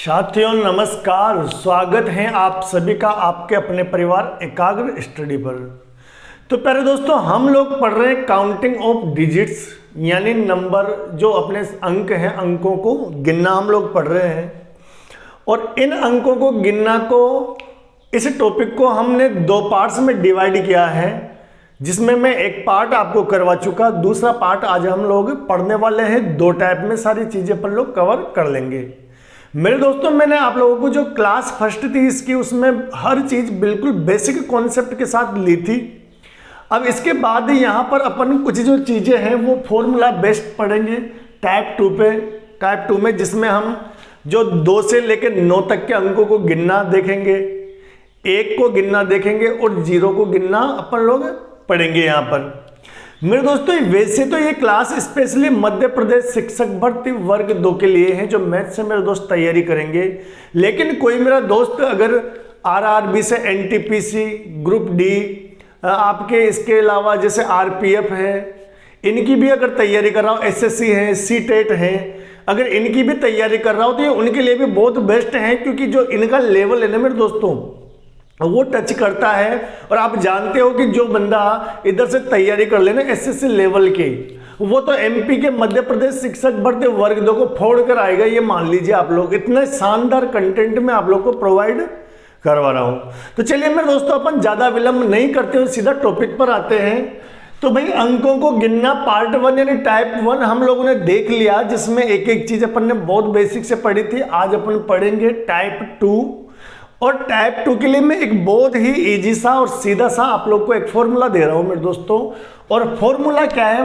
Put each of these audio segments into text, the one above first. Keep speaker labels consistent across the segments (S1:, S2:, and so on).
S1: साथियों नमस्कार, स्वागत है आप सभी का आपके अपने परिवार एकाग्र स्टडी पर। तो प्यारे दोस्तों, हम लोग पढ़ रहे हैं काउंटिंग ऑफ डिजिट्स, यानी नंबर जो अपने अंक हैं, अंकों को गिनना हम लोग पढ़ रहे हैं। और इन अंकों को गिनना को, इस टॉपिक को हमने दो पार्ट्स में डिवाइड किया है, जिसमें मैं एक पार्ट आपको करवा चुका, दूसरा पार्ट आज हम लोग पढ़ने वाले हैं। दो टाइप में सारी चीजें अपन लोग कवर कर लेंगे। मेरे दोस्तों, मैंने आप लोगों को जो क्लास फर्स्ट थी इसकी, उसमें हर चीज बिल्कुल बेसिक कॉन्सेप्ट के साथ ली थी। अब इसके बाद यहाँ पर अपन कुछ जो चीजें हैं वो फॉर्मूला बेस्ड पढ़ेंगे टाइप 2 पे, टाइप 2 में, जिसमें हम जो 2 से लेकर 9 तक के अंकों को गिनना देखेंगे, 1 को गिनना देखेंगे और 0 को गिनना अपन लोग पढ़ेंगे यहाँ पर। मेरे दोस्तों, वैसे तो ये क्लास स्पेशली मध्य प्रदेश शिक्षक भर्ती वर्ग 2 के लिए है, जो मैथ से मेरे दोस्त तैयारी करेंगे। लेकिन कोई मेरा दोस्त अगर आरआरबी से, एनटीपीसी, ग्रुप डी, आपके इसके अलावा जैसे आरपीएफ है, इनकी भी अगर तैयारी कर रहा हो, एसएससी है, सीटेट है, अगर इनकी भी तैयारी कर रहा हो तो ये उनके लिए भी बहुत बेस्ट है, क्योंकि जो इनका लेवल है ना मेरे दोस्तों, वो टच करता है। और आप जानते हो कि जो बंदा इधर से तैयारी कर लेना एसएससी लेवल के, वो तो एमपी के मध्य प्रदेश शिक्षक भर्ती वर्ग 2 को फोड़ कर आएगा, ये मान लीजिए आप लोग। इतना शानदार कंटेंट में आप लोग को प्रोवाइड करवा रहा हूं। तो चलिए मेरे दोस्तों, अपन ज्यादा विलंब नहीं करते हुए सीधा टॉपिक पर आते हैं। तो भाई, अंकों को गिनना पार्ट 1 यानी टाइप 1 हम लोगों ने देख लिया, जिसमें एक एक चीज अपन ने बहुत बेसिक से पढ़ी थी। आज अपन पढ़ेंगे टाइप 2। और टाइप 2 के लिए मैं एक बहुत ही इजी सा और सीधा सा आप लोग को एक फॉर्मूला दे रहा हूं मेरे दोस्तों। और फॉर्मूला क्या है?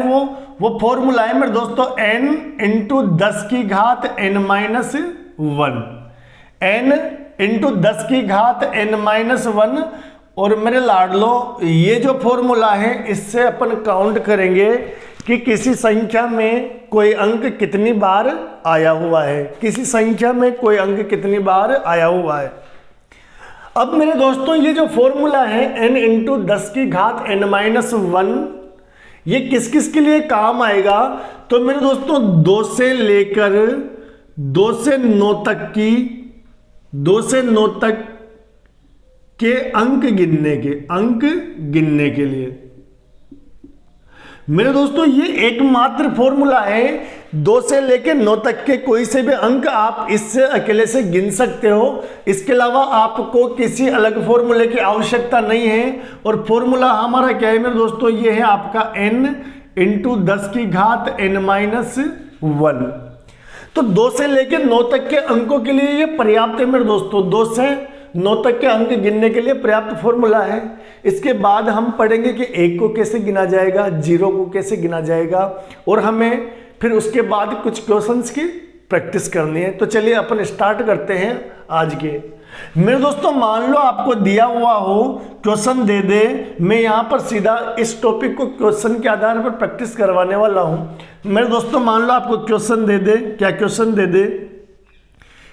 S1: वो फॉर्मूला है मेरे दोस्तों n इंटू 10 की घात n-1, n इंटू 10 की घात n-1। और मेरे लाडलो, ये जो फॉर्मूला है इससे अपन काउंट करेंगे कि किसी संख्या में कोई अंक कितनी बार आया हुआ है, किसी संख्या में कोई अंक कितनी बार आया हुआ है। अब मेरे दोस्तों, ये जो फॉर्मूला है n इंटू 10 की घात n-1, ये किस किस के लिए काम आएगा? तो मेरे दोस्तों, 2 से लेकर 2 से 9 तक की, 2 से 9 तक के अंक गिनने के लिए मेरे दोस्तों, ये एकमात्र फॉर्मूला है। 2 से लेकर 9 तक के कोई से भी अंक आप इससे अकेले से गिन सकते हो। इसके अलावा आपको किसी अलग फॉर्मूले की आवश्यकता नहीं है। और फॉर्मूला हमारा क्या है मेरे दोस्तों? ये है आपका n इंटू 10 की घात n-1। तो 2 से लेकर 9 तक के अंकों के लिए ये पर्याप्त है मेरे दोस्तों। 2 से 9 तक के अंक गिनने के लिए पर्याप्त फॉर्मूला है। इसके बाद हम पढ़ेंगे कि 1 को कैसे गिना जाएगा, 0 को कैसे गिना जाएगा, और हमें फिर उसके बाद कुछ क्वेश्चंस की प्रैक्टिस करनी है। तो चलिए अपन स्टार्ट करते हैं आज के। मेरे दोस्तों, मान लो आपको दिया हुआ हो, क्वेश्चन दे दे, मैं यहाँ पर सीधा इस टॉपिक को क्वेश्चन के आधार पर प्रैक्टिस करवाने वाला हूँ। मेरे दोस्तों, मान लो आपको क्वेश्चन दे दे, क्या क्वेश्चन दे दे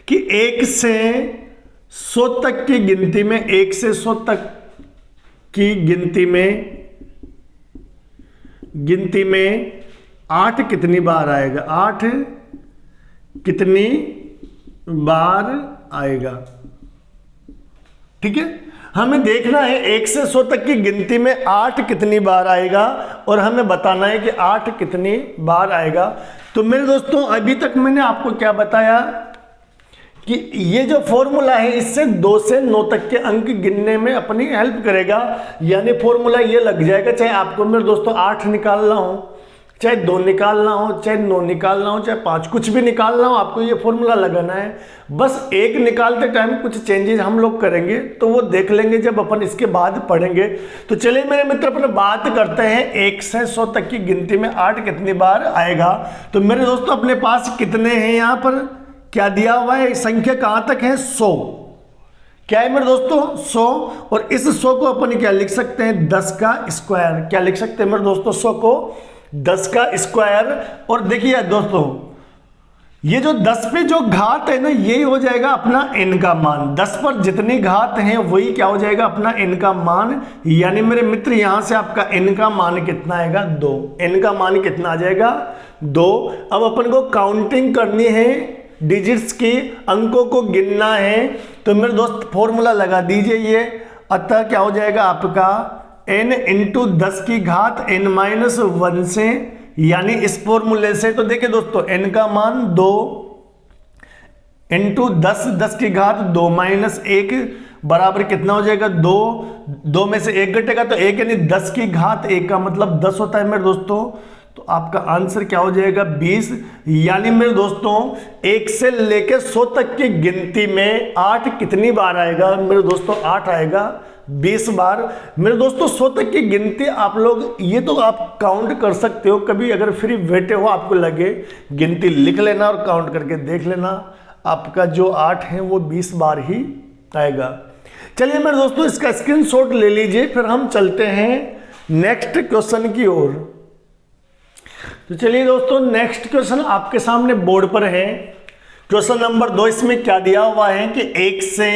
S1: कि 1 से 100 तक की गिनती में, 1 से 100 तक की गिनती में 8 कितनी बार आएगा? 8 कितनी बार आएगा? ठीक है, हमें देखना है 1 से 100 तक की गिनती में 8 कितनी बार आएगा, और हमें बताना है कि 8 कितनी बार आएगा। तो मेरे दोस्तों, अभी तक मैंने आपको क्या बताया कि ये जो फॉर्मूला है इससे 2 से 9 तक के अंक गिनने में अपनी हेल्प करेगा। यानी फॉर्मूला ये लग जाएगा, चाहे आपको मेरे दोस्तों 8 निकालना हो, चाहे 2 निकालना हो, चाहे 9 निकालना हो, चाहे 5, कुछ भी निकालना हो, आपको ये फॉर्मूला लगाना है। बस एक निकालते टाइम कुछ चेंजेस हम लोग करेंगे, तो वो देख लेंगे जब अपन इसके बाद पढ़ेंगे। तो चलिए मेरे मित्र, अपन बात करते हैं 1 से 100 तक की गिनती में 8 कितनी बार आएगा। तो मेरे दोस्तों, अपने पास कितने हैं? यहाँ पर क्या दिया हुआ है? संख्या कहां तक है? 100। क्या है मेरे दोस्तों? 100। और इस 100 को अपन क्या लिख सकते हैं? 10 का स्क्वायर। क्या लिख सकते हैं मेरे दोस्तों? 100 को 10 का स्क्वायर। और देखिए दोस्तों, ये जो 10 पे जो घात है ना, ये हो जाएगा अपना n का मान। 10 पर जितनी घात है वही क्या हो जाएगा? अपना n का मान। यानी मेरे मित्र, यहां से आपका n का मान कितना आएगा? 2। n का मान कितना आ जाएगा? 2। अब अपन को काउंटिंग करनी है डिजिट्स की अंकों को गिनना है तो मेरे दोस्त फॉर्मूला लगा दीजिए ये। अतः क्या हो जाएगा आपका n इंटू 10 की घात n-1 से, यानी इस फॉर्मूले से तो देखिए दोस्तों n का मान 2 इंटू 10 की घात 2 माइनस 1 बराबर कितना हो जाएगा 2। 2 में से 1 घटेगा तो 1, यानी 10 की घात 1 का मतलब 10 होता है मेरे दोस्तों। तो आपका आंसर क्या हो जाएगा 20। यानी मेरे दोस्तों 1 से लेकर 100 तक की गिनती में 8 कितनी बार आएगा मेरे दोस्तों, 8 आएगा 20 बार। मेरे दोस्तों 100 तक की गिनती आप लोग ये तो आप काउंट कर सकते हो, कभी अगर फ्री बैठे हो आपको लगे गिनती लिख लेना और काउंट करके देख लेना, आपका जो 8 है वो 20 बार ही आएगा। चलिए मेरे दोस्तों इसका स्क्रीनशॉट ले लीजिए, फिर हम चलते हैं नेक्स्ट क्वेश्चन की ओर। तो चलिए दोस्तों नेक्स्ट क्वेश्चन आपके सामने बोर्ड पर है। क्वेश्चन नंबर 2, इसमें क्या दिया हुआ है कि 1 से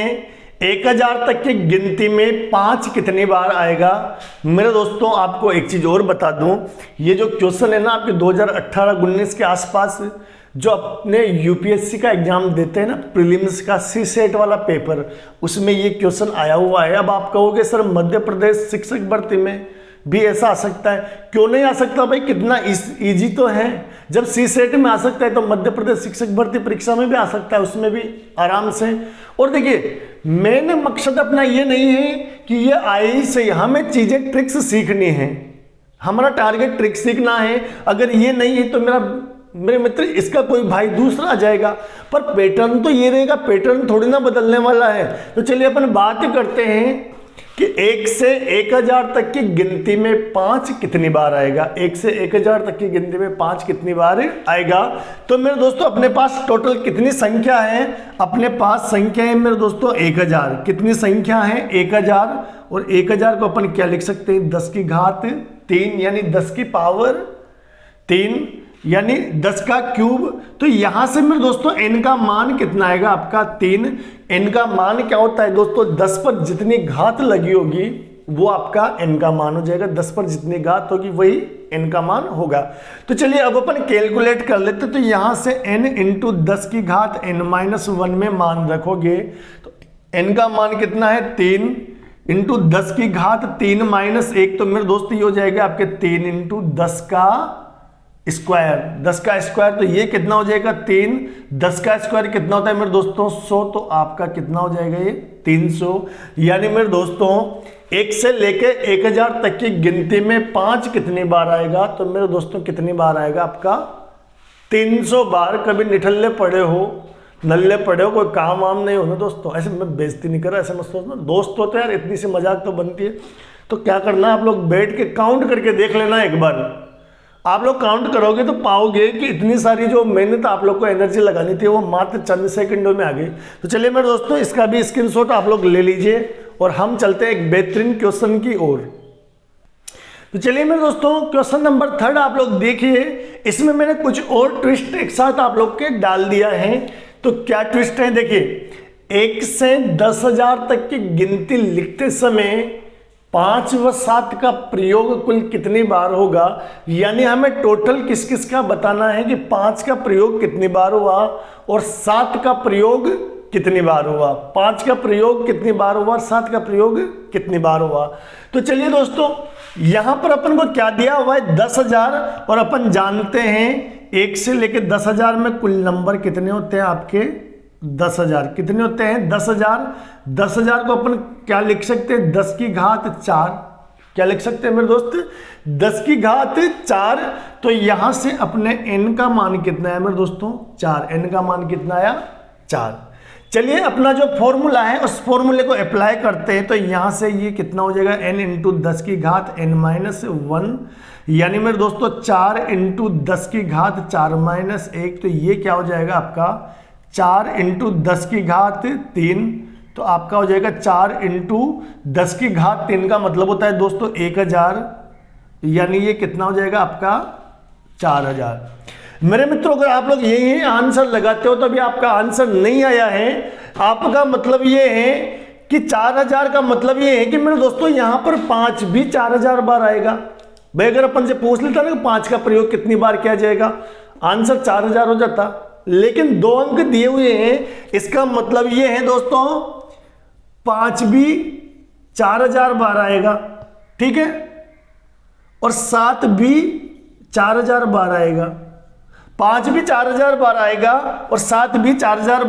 S1: 1000 तक की गिनती में 5 कितनी बार आएगा। मेरे दोस्तों आपको एक चीज और बता दूं, ये जो क्वेश्चन है ना आपके 2018-19 के आसपास जो अपने यूपीएससी का एग्जाम देते हैं ना, प्रीलिम्स का सी-सेट वाला पेपर, उसमें ये क्वेश्चन आया हुआ है। अब आप कहोगे सर मध्य प्रदेश शिक्षक भर्ती में भी ऐसा आ सकता है, क्यों नहीं आ सकता भाई, कितना इजी तो है। जब सी-सेट में आ सकता है तो मध्य प्रदेश शिक्षक भर्ती परीक्षा में भी आ सकता है, उसमें भी आराम से। और देखिए मैंने मकसद अपना ये नहीं है कि ये आए ही सही, हमें चीजें ट्रिक्स सीखनी है, हमारा टारगेट ट्रिक सीखना है। अगर ये नहीं है तो मेरे मित्र इसका कोई भाई दूसरा आ जाएगा, पर पैटर्न तो ये रहेगा, पैटर्न थोड़ी ना बदलने वाला है। तो चलिए अपन बात करते हैं कि 1 से 1000 तक की गिनती में 5 कितनी बार आएगा। 1 से 1000 तक की गिनती में 5 कितनी बार आएगा। तो मेरे दोस्तों अपने पास टोटल कितनी संख्या है, अपने पास संख्या है मेरे दोस्तों 1000। कितनी संख्या है 1000, और 1000 को अपन क्या लिख सकते हैं 10 की घात 3, यानी 10 की पावर 3, यानी 10 का क्यूब। तो यहां से मेरे दोस्तों n का मान कितना आएगा आपका 3। n का मान क्या होता है दोस्तों, 10 पर जितनी घात लगी होगी वो आपका n का मान हो जाएगा। 10 पर जितनी घात होगी वही n का मान होगा। तो चलिए अब अपन कैलकुलेट कर लेते। तो यहां से n इंटू 10 की घात n-1 में मान रखोगे तो n का मान कितना है 3 इंटू 10 की घात 3 माइनस 1, तो मेरे दोस्त ये हो जाएगा आपके 3 इंटू 10 का स्क्वायर। 10 का स्क्वायर तो ये कितना हो जाएगा 3। 10 का स्क्वायर कितना होता है मेरे दोस्तों 100, तो आपका कितना हो जाएगा ये 300। यानी मेरे दोस्तों 1 से लेके 1000 तक की गिनती में 5 कितनी बार आएगा, तो मेरे दोस्तों कितनी बार आएगा आपका 300 बार। कभी निठल्ले पड़े हो, नल्ले पड़े हो, कोई काम वाम नहीं होना दोस्तों, ऐसे मैं बेइज्जती नहीं कर रहा, ऐसे मत सोचना दोस्त हो तो यार इतनी सी मजाक तो बनती है। तो क्या करना है आप लोग बैठ के काउंट करके देख लेना एक बार। आप लोग काउंट करोगे तो पाओगे कि इतनी सारी जो मेहनत आप लोग को एनर्जी लगानी थी वो मात्र चंद सेकंडों में आ गई। तो चलिए मेरे दोस्तों इसका भी स्क्रीनशॉट आप लोग ले लीजिए और हम चलते हैं एक बेहतरीन क्वेश्चन की ओर। तो चलिए मेरे दोस्तों क्वेश्चन नंबर 3 आप लोग देखिए, इसमें मैंने कुछ और ट्विस्ट एक साथ आप लोग के डाल दिया है। तो क्या ट्विस्ट है देखिए, 1 से 10,000 तक की गिनती लिखते समय 5 व 7 का प्रयोग कुल कितनी बार होगा। यानी हमें टोटल किस किस का बताना है कि 5 का प्रयोग कितनी बार हुआ और 7 का प्रयोग कितनी बार हुआ। 5 का प्रयोग कितनी बार हुआ और 7 का प्रयोग कितनी बार हुआ। तो चलिए दोस्तों यहां पर अपन को क्या दिया हुआ है 10,000, और अपन जानते हैं 1 से लेकर 10,000 में कुल नंबर कितने होते हैं आपके 10,000। कितने होते हैं 10,000। 10,000 को अपन क्या लिख सकते हैं 10 की घात 4। क्या लिख सकते हैं मेरे दोस्त 10 की घात 4। तो यहां से अपने n का मान कितना है मेरे दोस्तों 4। n का मान कितना आया 4। चलिए अपना जो फॉर्मूला है उस फॉर्मूले को अप्लाई करते हैं। तो यहां से ये कितना हो जाएगा n इंटू 10 की घात n-1, यानी मेरे दोस्तों 4 इंटू 10 की घात 4 माइनस 1। तो ये क्या हो जाएगा आपका 4 इंटू 10 की घात 3। तो आपका हो जाएगा 4 इंटू 10 की घात 3 का मतलब होता है दोस्तों 1000, यानी ये कितना हो जाएगा आपका 4000। मेरे मित्रों अगर आप लोग यही आंसर लगाते हो तो अभी आपका आंसर नहीं आया है। आपका मतलब ये है कि 4000 का मतलब ये है कि मेरे दोस्तों यहां पर 5 भी 4000 बार आएगा। भाई अगर अपन से पूछ लेता ना कि 5 का प्रयोग कितनी बार किया जाएगा, आंसर 4000 हो जाता। लेकिन 2 अंक दिए हुए हैं, इसका मतलब ये है दोस्तों 5 भी 4000 बार आएगा, ठीक है, और 7 भी 4000 बार आएगा। 5 भी 4000 बार आएगा और 7 भी 4000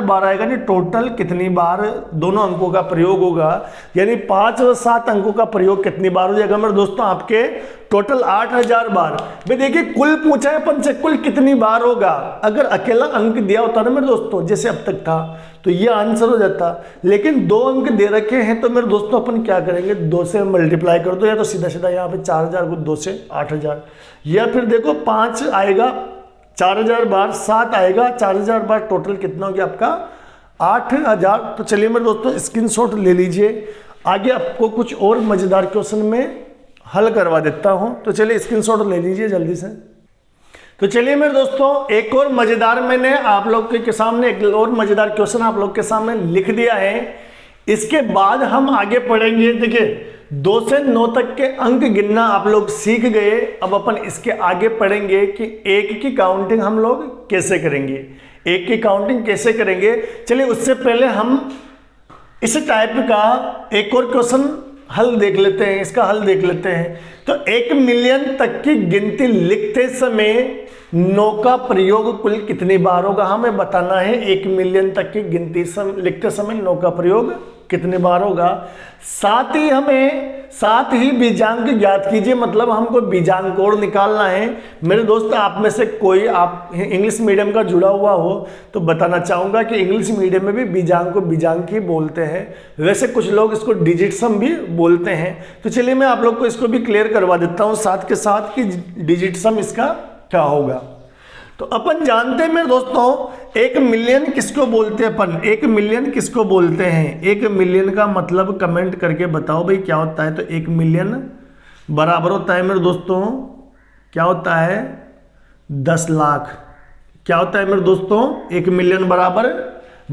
S1: बार आएगा। यानी टोटल कितनी बार दोनों अंकों का प्रयोग होगा, यानी 5 और 7 अंकों का प्रयोग कितनी बार हो जाएगा मेरे दोस्तों, आपके टोटल 8000 बार। भाई देखिए कुल पूछा है अपन से, कुल कितनी बार होगा। अगर अकेला अंक दिया होता ना मेरे दोस्तों जैसे अब तक था तो ये आंसर हो जाता, लेकिन 2 अंक दे रखे हैं तो मेरे दोस्तों अपन क्या करेंगे, 2 से मल्टीप्लाई कर दो, या तो सीधा सीधा यहाँ पे 4000 को 2 से 8000, या फिर देखो 5 आएगा 4000 बार, 7 आएगा 4000 बार, टोटल कितना हो गया आपका 8000। तो चलिए मेरे दोस्तों स्क्रीनशॉट ले लीजिए, आगे आपको कुछ और मजेदार क्वेश्चन में हल करवा देता हूं। तो चलिए स्क्रीनशॉट ले लीजिए जल्दी से। तो चलिए मेरे दोस्तों एक और मजेदार मैंने आप लोग के सामने एक और मजेदार क्वेश्चन आप लोग के सामने लिख दिया है। इसके बाद हम आगे पढ़ेंगे। देखिए 2 से 9 तक के अंक गिनना आप लोग सीख गए, अब अपन इसके आगे पढ़ेंगे कि 1 की काउंटिंग हम लोग कैसे करेंगे, 1 की काउंटिंग कैसे करेंगे। चलिए उससे पहले हम इस टाइप का एक और क्वेश्चन हल देख लेते हैं, इसका हल देख लेते हैं। तो 1 मिलियन तक की गिनती लिखते समय 9 का प्रयोग कुल कितनी बार होगा, हमें बताना है। 1 मिलियन तक की गिनती लिखते समय 9 का प्रयोग कितने बार होगा। साथ ही बीजांक ज्ञात कीजिए, मतलब हमको बीजांक कोड निकालना है। मेरे दोस्त आप में से कोई आप इंग्लिश मीडियम का जुड़ा हुआ हो तो बताना चाहूँगा कि इंग्लिश मीडियम में भी बीजांक को बीजांक ही बोलते हैं, वैसे कुछ लोग इसको डिजिट सम भी बोलते हैं। तो चलिए मैं आप लोग को इसको भी क्लियर करवा देता हूँ साथ के साथ कि डिजिट सम इसका क्या होगा। तो अपन जानते हैं मेरे दोस्तों 1 मिलियन किसको बोलते हैं अपन, 1 मिलियन किसको बोलते हैं। 1 मिलियन का मतलब कमेंट करके बताओ भाई क्या होता है। तो 1 मिलियन बराबर होता है मेरे दोस्तों, क्या होता है 10 लाख। क्या होता है मेरे दोस्तों 1 मिलियन बराबर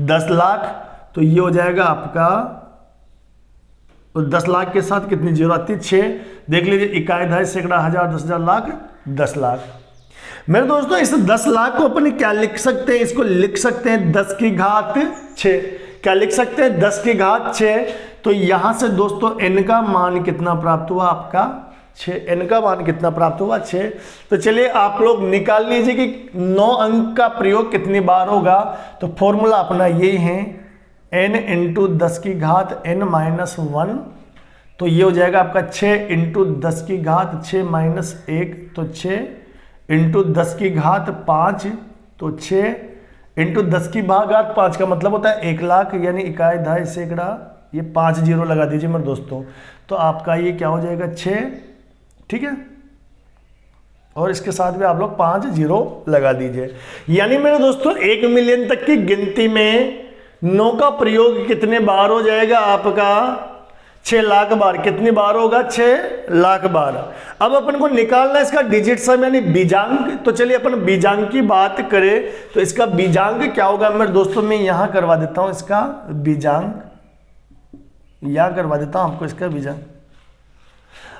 S1: 10 लाख। तो ये हो जाएगा आपका, तो 10 लाख के साथ कितनी जीरो आती है 6। देख लीजिए इकाई, दहाई, सैकड़ा, हजार, 10,000, लाख, 10 लाख। मेरे दोस्तों इस 10 लाख को अपन क्या लिख सकते हैं, इसको लिख सकते हैं 10 की घात 6। क्या लिख सकते हैं 10 की घात 6। तो यहां से दोस्तों n का मान कितना प्राप्त हुआ आपका 6, n का मान कितना प्राप्त हुआ 6। तो चलिए आप लोग निकाल लीजिए कि 9 अंक का प्रयोग कितनी बार होगा। तो फॉर्मूला अपना यही है n इंटू 10 की घात n माइनस 1। तो ये हो जाएगा आपका 6 इंटू 10 की घात 6 माइनस 1, तो 6 इंटू 10 की घात 5, तो 6 इंटू 10 की घात 5 का मतलब होता है 1 लाख, यानी इकाई, दहाई, सैकड़ा, ये 5 जीरो लगा दीजिए मेरे दोस्तों। तो आपका ये क्या हो जाएगा 6, ठीक है, और इसके साथ भी आप लोग 5 जीरो लगा दीजिए। यानी मेरे दोस्तों 1 मिलियन तक की गिनती में 9 का प्रयोग कितने बार हो जाएगा आपका 6 लाख बार। कितनी बार होगा 6 लाख बार। अब अपन को निकालना है इसका डिजिट सम यानी बीजांक। तो चलिए अपन बीजांक की बात करें तो इसका बीजांक क्या होगा मेरे दोस्तों, मैं यहां करवा देता हूं इसका बीजांक, यहां करवा देता हूं आपको इसका बीजांक।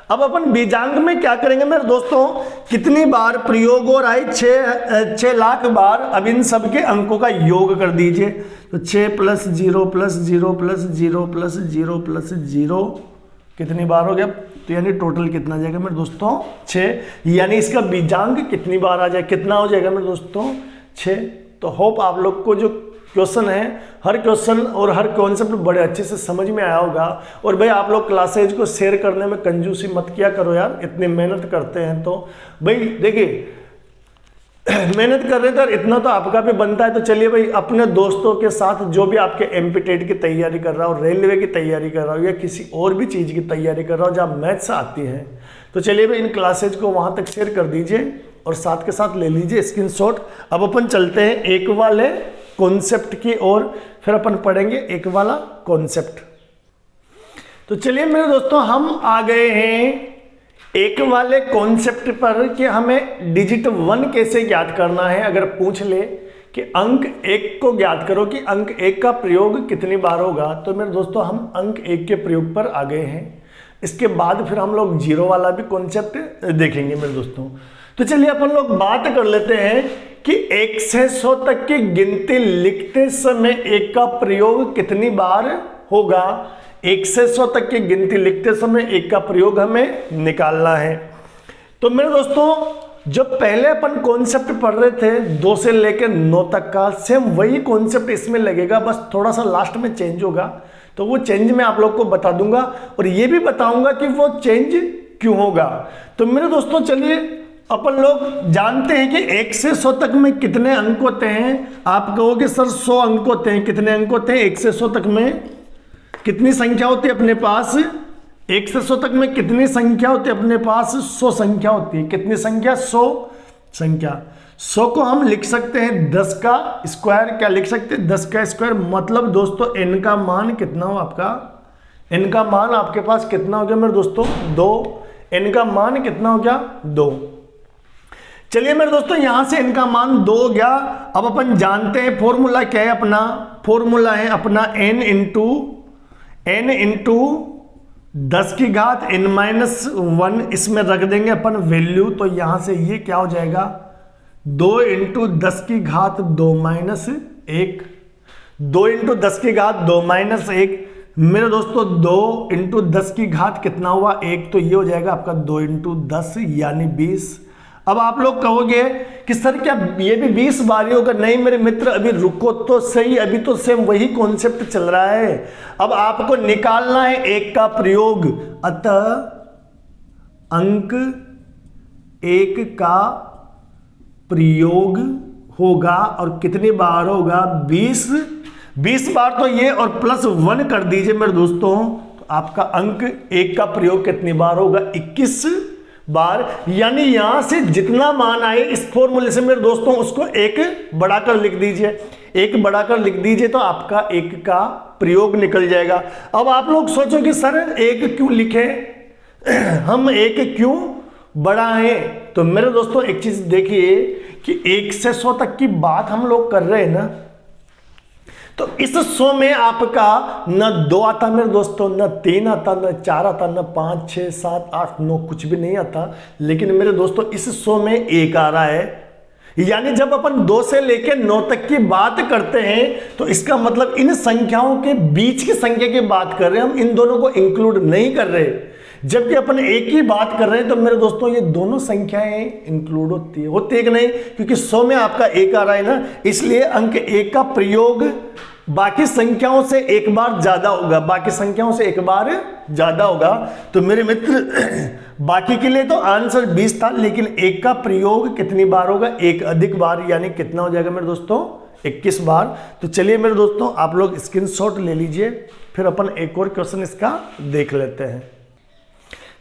S1: अब अपन बीजांक में क्या करेंगे मेरे दोस्तों, कितनी बार प्रयोग हो रहा है 6 लाख बार। अब इन सब के अंकों का योग कर दीजिए। तो 6 plus 0 plus 0 plus 0 plus 0 plus 0 कितनी बार हो गया। तो यानी टोटल कितना जाएगा मेरे दोस्तों 6, यानी इसका बीजांक कितनी बार आ जाए, कितना हो जाएगा मेरे दोस्तों 6। तो होप आप लोग को जो क्वेश्चन है, हर क्वेश्चन और हर कॉन्सेप्ट बड़े अच्छे से समझ में आया होगा। और भाई आप लोग क्लासेज को शेयर करने में कंजूसी मत किया करो यार, इतनी मेहनत करते हैं तो भाई देखिए मेहनत कर रहे थे और इतना तो आपका भी बनता है। तो चलिए भाई अपने दोस्तों के साथ जो भी आपके एमपी टेट की तैयारी कर रहा हो, रेलवे की तैयारी कर रहा हो या किसी और भी चीज़ की तैयारी कर रहा हो जहाँ मैथ्स आती है, तो चलिए भाई इन क्लासेज को वहाँ तक शेयर कर दीजिए और साथ के साथ ले लीजिए स्क्रीनशॉट। अब अपन चलते हैं एक वाले कॉन्सेप्ट की ओर, फिर अपन पढ़ेंगे एक वाला कॉन्सेप्ट। तो चलिए मेरे दोस्तों हम आ गए हैं एक वाले कॉन्सेप्ट पर कि हमें डिजिट 1 कैसे ज्ञात करना है। अगर पूछ ले कि अंक 1 को ज्ञात करो कि अंक 1 का प्रयोग कितनी बार होगा, तो मेरे दोस्तों हम अंक 1 के प्रयोग पर आ गए हैं। इसके बाद फिर हम लोग जीरो वाला भी कॉन्सेप्ट देखेंगे मेरे दोस्तों। तो चलिए अपन लोग बात कर लेते हैं कि 1 से 100 तक की गिनती लिखते समय एक का प्रयोग कितनी बार होगा। 1 से 100 तक की गिनती लिखते समय एक का प्रयोग हमें निकालना है। तो मेरे दोस्तों जब पहले अपन कॉन्सेप्ट पढ़ रहे थे 2 से लेकर 9 तक का, सेम वही कॉन्सेप्ट इसमें लगेगा, बस थोड़ा सा लास्ट में चेंज होगा। तो वो चेंज मैं आप लोग को बता दूंगा और ये भी बताऊंगा कि वो चेंज क्यों होगा। तो मेरे दोस्तों चलिए अपन लोग जानते हैं कि 1 से 100 तक में कितने अंक होते हैं। आप कहोगे सर 100 अंक होते हैं, कितने अंक होते हैं 1 से 100 तक में? कितनी संख्या होती है अपने पास? 1 से 100 तक में कितनी संख्या होती है अपने पास? 100 संख्या होती है। कितनी संख्या? 100 संख्या। 100 को हम लिख सकते हैं 10 का स्क्वायर। क्या लिख सकते हैं? 10 का स्क्वायर। मतलब दोस्तों n का मान कितना हो आपका? n का मान आपके पास कितना हो गया मेरे दोस्तों? 2। n का मान कितना हो गया? 2। चलिए मेरे दोस्तों यहां से n का मान 2 हो गया। अब अपन जानते हैं फॉर्मूला क्या है अपना? फॉर्मूला है अपना n इंटू 10 की घात n-1। इसमें रख देंगे अपन वैल्यू। तो यहां से ये क्या हो जाएगा? 2 इंटू 10 की घात 2-1। 2 इंटू 10 की घात 2-1 मेरे दोस्तों 2 इंटू 10 की घात कितना हुआ? 1। तो ये हो जाएगा आपका 2 इंटू 10 यानी 20। अब आप लोग कहोगे कि सर क्या ये भी 20 बार ही होगा? नहीं मेरे मित्र, अभी रुको तो सही, अभी तो सेम वही कॉन्सेप्ट चल रहा है। अब आपको निकालना है एक का प्रयोग। अतः अंक 1 का प्रयोग होगा और कितनी बार होगा? 20 बार। तो ये और +1 कर दीजिए मेरे दोस्तों। तो आपका अंक 1 का प्रयोग कितनी बार होगा? 21 बार। यानी यहां से जितना मान आए इस फॉर्मूले से मेरे दोस्तों उसको 1 बढ़ाकर लिख दीजिए। 1 बढ़ाकर लिख दीजिए तो आपका 1 का प्रयोग निकल जाएगा। अब आप लोग सोचो कि सर 1 क्यों लिखे, हम 1 क्यों बढ़ाएं? तो मेरे दोस्तों एक चीज देखिए कि 1 से 100 तक की बात हम लोग कर रहे हैं ना, तो इस 100 में आपका न 2 आता मेरे दोस्तों, न 3 आता, न 4 आता, न 5, 6, 7, 8, 9 कुछ भी नहीं आता। लेकिन मेरे दोस्तों इस 100 में 1 आ रहा है। यानी जब अपन 2 से लेकर 9 तक की बात करते हैं तो इसका मतलब इन संख्याओं के बीच की संख्या की बात कर रहे हैं, हम इन दोनों को इंक्लूड नहीं कर रहे। जबकि अपन एक ही बात कर रहे हैं तो मेरे दोस्तों ये दोनों संख्याएं इंक्लूड होती है कि नहीं? क्योंकि 100 में आपका 1 आ रहा है ना, इसलिए अंक 1 का प्रयोग बाकी संख्याओं से 1 बार ज्यादा होगा। बाकी संख्याओं से 1 बार ज्यादा होगा। तो मेरे मित्र बाकी के लिए तो आंसर 20 था, लेकिन 1 का प्रयोग कितनी बार होगा? 1 अधिक बार। यानी कितना हो जाएगा मेरे दोस्तों? 21 बार। तो चलिए मेरे दोस्तों आप लोग स्क्रीनशॉट ले लीजिए, फिर अपन एक और क्वेश्चन इसका देख लेते हैं।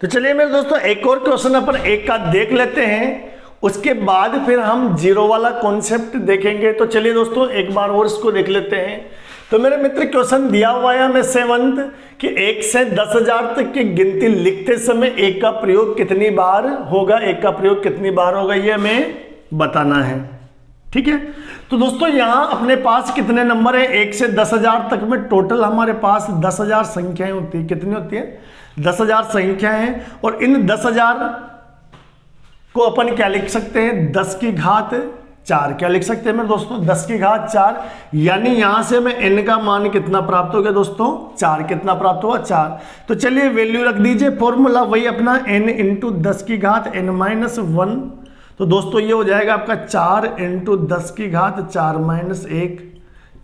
S1: तो चलिए मेरे दोस्तों एक और क्वेश्चन अपन 1 का देख लेते हैं, उसके बाद फिर हम 0 वाला कॉन्सेप्ट देखेंगे। तो चलिए दोस्तों एक बार और इसको देख लेते हैं। तो मेरे मित्र क्वेश्चन दिया हुआ है हमें 7th कि 1 से 10,000 तक की गिनती लिखते समय 1 का प्रयोग कितनी बार होगा? 1 का प्रयोग कितनी बार होगा ये हमें बताना है। ठीक है, तो दोस्तों यहां अपने पास कितने नंबर है? 1 से 10,000 तक में टोटल हमारे पास 10,000 संख्याएं होती है। कितनी होती है? 10,000 संख्याएं। और इन 10,000 को अपन क्या लिख सकते हैं? 10 की घात 4। क्या लिख सकते हैं मेरे दोस्तों? 10 की घात 4। यानी यहां से हमें n का मान कितना प्राप्त हो गया दोस्तों? 4। कितना प्राप्त हुआ? 4। तो चलिए वैल्यू रख दीजिए। फॉर्मूला वही अपना n इंटू 10 की घात n-1। तो दोस्तों ये हो जाएगा आपका 4 इंटू 10 की घात 4-1,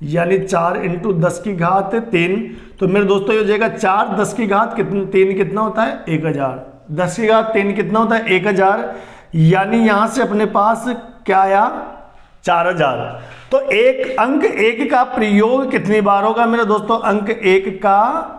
S1: यानी 4 इंटू 10 की घात 3। तो मेरे दोस्तों ये हो जाएगा 4 10 की घात 3 कितना होता है? 1000। 10 की घात 3 कितना होता है? 1000। यानी यहां से अपने पास क्या आया? 4000। तो एक अंक 1 का प्रयोग कितनी बार होगा मेरे दोस्तों? अंक 1 का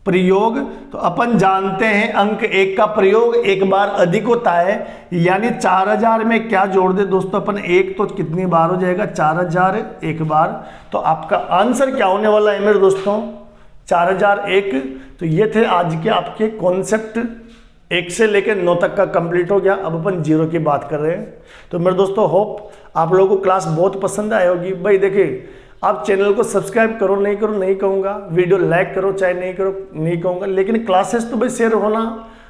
S1: प्रयोग, तो अपन जानते हैं अंक 1 का प्रयोग 1 बार अधिक होता है। यानी 4000 में क्या जोड़ दे दोस्तों अपन? 1, तो कितनी बार हो जाएगा? 4000 1 बार। तो आपका आंसर क्या होने वाला है मेरे दोस्तों? 4001। तो ये थे आज के आपके कॉन्सेप्ट। 1 से लेकर 9 तक का कंप्लीट हो गया। अब अपन 0 की बात कर रहे हैं। तो मेरे दोस्तों होप आप लोगों को क्लास बहुत पसंद आई होगी। भाई देखिए, आप चैनल को सब्सक्राइब करो नहीं करो नहीं कहूँगा, वीडियो लाइक करो चाहे नहीं करो नहीं कहूँगा, लेकिन क्लासेस तो भाई शेयर होना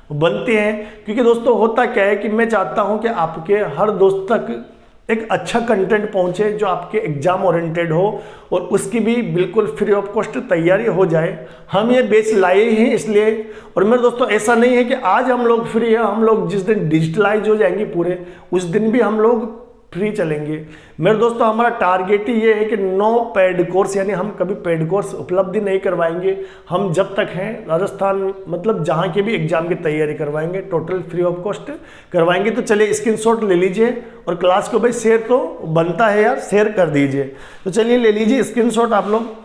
S1: बनती हैं। क्योंकि दोस्तों होता क्या है कि मैं चाहता हूं कि आपके हर दोस्त तक एक अच्छा कंटेंट पहुंचे जो आपके एग्जाम ओरिएंटेड हो और उसकी भी बिल्कुल फ्री ऑफ कॉस्ट तैयारी हो जाए। हम ये बेच लाए ही हैं इसलिए। और मेरे दोस्तों ऐसा नहीं है कि आज हम लोग फ्री है, हम लोग जिस दिन डिजिटलाइज हो जाएंगे पूरे उस दिन भी हम लोग फ्री चलेंगे। मेरे दोस्तों हमारा टारगेट ही ये है कि नो पेड कोर्स, यानी हम कभी पेड कोर्स उपलब्धि नहीं करवाएंगे। हम जब तक हैं राजस्थान मतलब जहाँ के भी एग्जाम की तैयारी करवाएंगे टोटल फ्री ऑफ कॉस्ट करवाएंगे। तो चलिए स्क्रीनशॉट ले लीजिए और क्लास को भाई शेयर तो बनता है यार, शेयर कर दीजिए। तो चलिए ले लीजिए स्क्रीनशॉट आप लोग।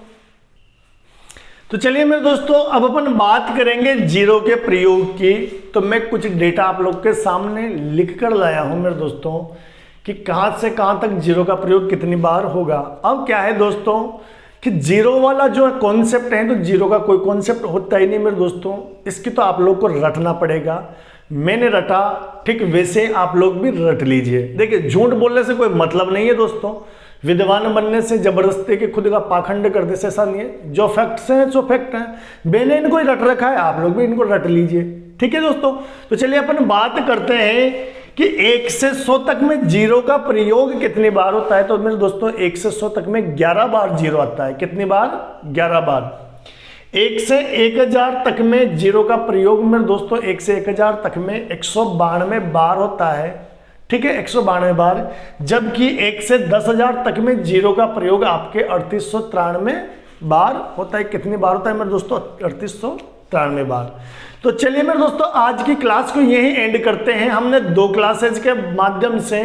S1: तो चलिए मेरे दोस्तों अब अपन बात करेंगे जीरो के प्रयोग की। तो मैं कुछ डेटा आप लोग के सामने लिख कर लाया हूं मेरे दोस्तों कि कहां से कहां तक जीरो का प्रयोग कितनी बार होगा। अब क्या है दोस्तों कि जीरो वाला जो कॉन्सेप्ट है, तो जीरो का कोई कॉन्सेप्ट होता ही नहीं मेरे दोस्तों, इसकी तो आप लोग को रटना पड़ेगा। मैंने रटा, ठीक वैसे आप लोग भी रट लीजिए। देखिए झूठ बोलने से कोई मतलब नहीं है दोस्तों, विद्वान बनने से जबरदस्ती के खुद का पाखंड करने से ऐसा नहीं है। जो फैक्ट्स हैं सो फैक्ट हैं, मैंने इनको ही रट रखा है, आप लोग भी इनको रट लीजिए। ठीक है दोस्तों, तो चलिए अपन बात करते हैं कि 1 से 100 तक में जीरो का प्रयोग कितनी बार होता है। तो मेरे दोस्तों 1 से 100 तक में 11 बार जीरो आता है। कितनी बार? 11 बार। 1 से 1000 तक में जीरो का प्रयोग मेरे दोस्तों 1 से 1000 तक में 192 बार होता है। ठीक है, 192 बार। जबकि 1 से 10,000 तक में जीरो का प्रयोग आपके 3893 बार होता है। कितनी बार होता है मेरे दोस्तों? 3893 बार। तो चलिए मेरे दोस्तों आज की क्लास को यही एंड करते हैं। हमने 2 क्लासेज के माध्यम से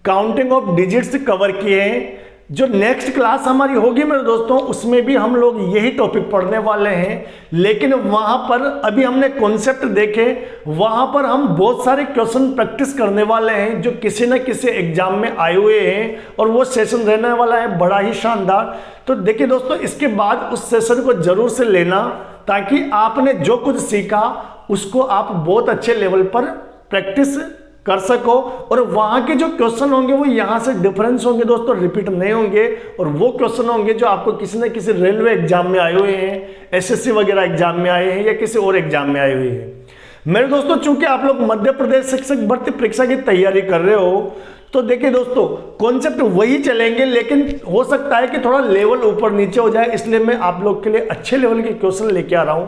S1: काउंटिंग ऑफ डिजिट्स कवर किए हैं। जो नेक्स्ट क्लास हमारी होगी मेरे दोस्तों उसमें भी हम लोग यही टॉपिक पढ़ने वाले हैं, लेकिन वहां पर अभी हमने कॉन्सेप्ट देखे, वहां पर हम बहुत सारे क्वेश्चन प्रैक्टिस करने वाले हैं जो किसी न किसी एग्जाम में आए हुए हैं और वो सेशन रहने वाला है बड़ा ही शानदार। तो देखिए दोस्तों इसके बाद उस सेशन को जरूर से लेना ताकि आपने जो कुछ सीखा उसको आप बहुत अच्छे लेवल पर प्रैक्टिस कर सको और वहां के जो क्वेश्चन होंगे वो यहां से डिफरेंस होंगे दोस्तों, रिपीट नहीं होंगे। और वो क्वेश्चन होंगे जो आपको किसी न किसी रेलवे एग्जाम में आए हुए हैं, एसएससी वगैरह एग्जाम में आए हैं या किसी और एग्जाम में आए हुए हैं। मेरे दोस्तों चूंकि आप लोग मध्य प्रदेश शिक्षक भर्ती परीक्षा की तैयारी कर रहे हो तो देखिए दोस्तों कॉन्सेप्ट वही चलेंगे, लेकिन हो सकता है कि थोड़ा लेवल ऊपर नीचे हो जाए, इसलिए मैं आप लोग के लिए अच्छे लेवल के क्वेश्चन लेके आ रहा हूं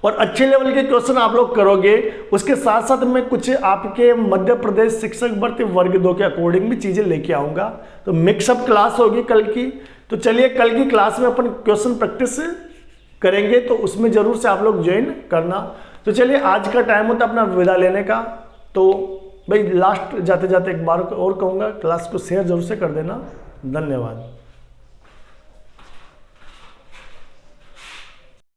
S1: और अच्छे लेवल के क्वेश्चन आप लोग करोगे। उसके साथ साथ मैं कुछ आपके मध्य प्रदेश शिक्षक भर्ती वर्ग 2 के अकॉर्डिंग भी चीजें लेके आऊंगा। तो मिक्सअप क्लास होगी कल की। तो चलिए कल की क्लास में अपन क्वेश्चन प्रैक्टिस करेंगे, तो उसमें जरूर से आप लोग ज्वाइन करना। तो चलिए आज का टाइम होता है अपना विदा लेने का। तो भाई लास्ट जाते जाते एक बार और कहूँगा क्लास को शेयर जरूर से कर देना। धन्यवाद।